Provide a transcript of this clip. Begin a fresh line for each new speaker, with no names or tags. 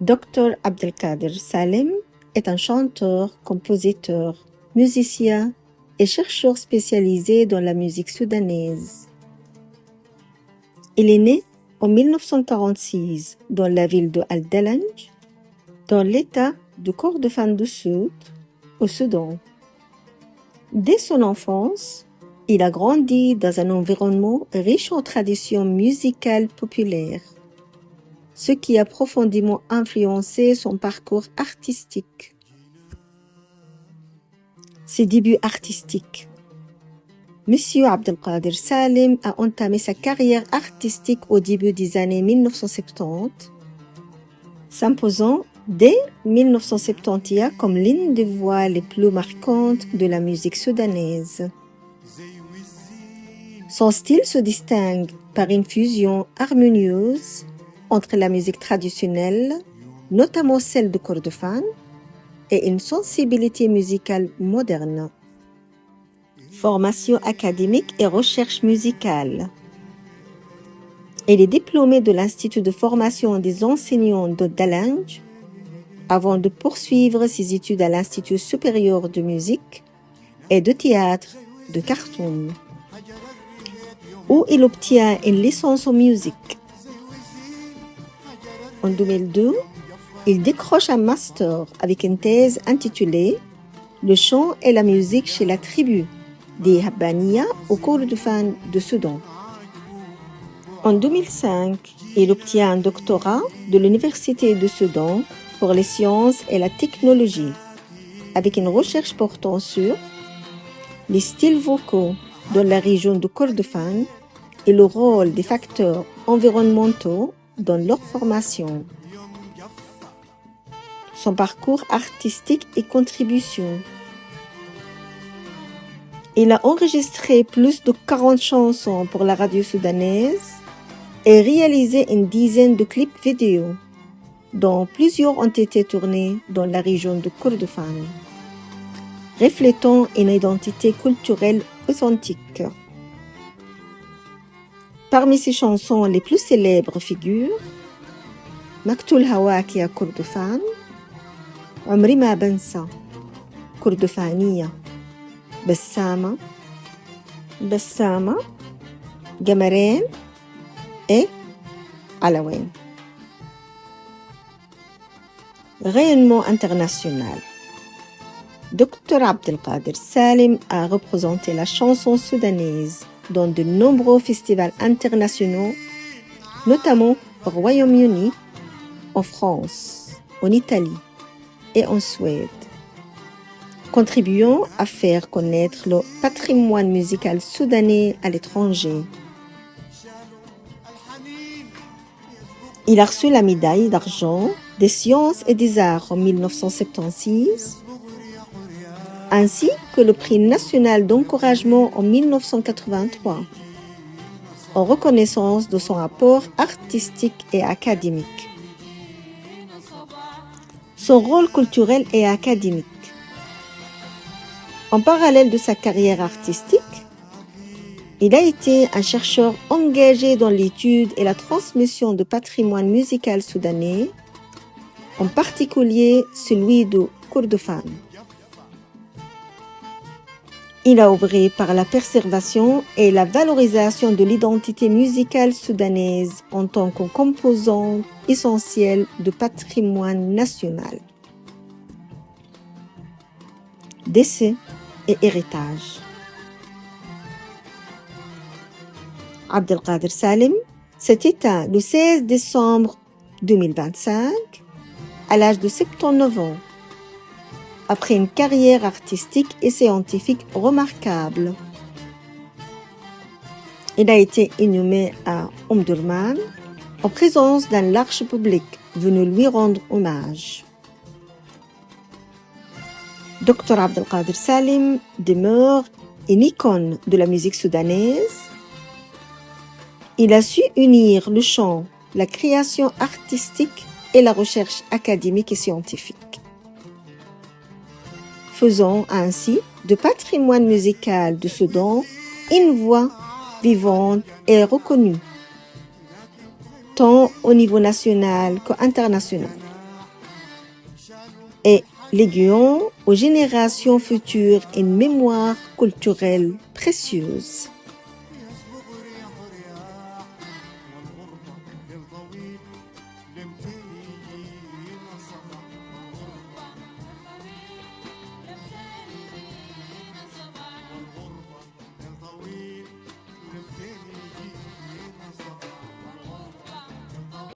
Dr Abdelkader Salem est un chanteur, compositeur, musicien et chercheur spécialisé dans la musique soudanaise. Il est né en 1946 dans la ville de Al-Dalanj, dans l'état de Kordofan du Sud, au Soudan. Dès son enfance, il a grandi dans un environnement riche en traditions musicales populaires, ce qui a profondément influencé son parcours artistique. Ses débuts artistiques. Monsieur Abdelkader Salem a entamé sa carrière artistique au début des années 1970, s'imposant dès 1971 comme l'une des voix les plus marquantes de la musique soudanaise. Son style se distingue par une fusion harmonieuse entre la musique traditionnelle, notamment celle de Kordofan, et une sensibilité musicale moderne. Formation académique et recherche musicale. Il est diplômé de l'Institut de formation des enseignants de Dalanj avant de poursuivre ses études à l'Institut supérieur de musique et de théâtre de Khartoum, où il obtient une licence en musique. En 2002, il décroche un master avec une thèse intitulée « Le chant et la musique chez la tribu des Habbaniya au Kordofan de Soudan ». En 2005, il obtient un doctorat de l'Université de Soudan pour les sciences et la technologie, avec une recherche portant sur les styles vocaux dans la région de Kordofan et le rôle des facteurs environnementaux dans leur formation. Son parcours artistique et contributions. Il a enregistré plus de 40 chansons pour la radio soudanaise et réalisé une dizaine de clips vidéo, dont plusieurs ont été tournés dans la région de Kordofan, reflétant une identité culturelle authentique. Parmi ses chansons les plus célèbres figurent Maktul Hawaki à Kordofan, Umri ma bansa, Kordofaniya, Bassama, Gamaren et Alawen. Rayonnement international. Dr Abdelkader Salem a représenté la chanson soudanaise dans de nombreux festivals internationaux, notamment au Royaume-Uni, en France, en Italie et en Suède, contribuant à faire connaître le patrimoine musical soudanais à l'étranger. Il a reçu la médaille d'argent des sciences et des arts en 1976, ainsi que le prix national d'encouragement en 1983, en reconnaissance de son apport artistique et académique. Son rôle culturel et académique. En parallèle de sa carrière artistique, il a été un chercheur engagé dans l'étude et la transmission du patrimoine musical soudanais, en particulier celui de Kordofan. Il a œuvré par la préservation et la valorisation de l'identité musicale soudanaise en tant que composante essentielle du patrimoine national. Décès et héritage. Abdelkader Salem s'est éteint le 16 décembre 2025 à l'âge de 79 ans, après une carrière artistique et scientifique remarquable. Il a été inhumé à Omdurman en présence d'un large public venu lui rendre hommage. Dr Abdelkader Salem demeure une icône de la musique soudanaise. Il a su unir le chant, la création artistique et la recherche académique et scientifique, faisant ainsi du patrimoine musical de Soudan une voix vivante et reconnue, tant au niveau national qu'international. et léguons aux générations futures une mémoire culturelle précieuse.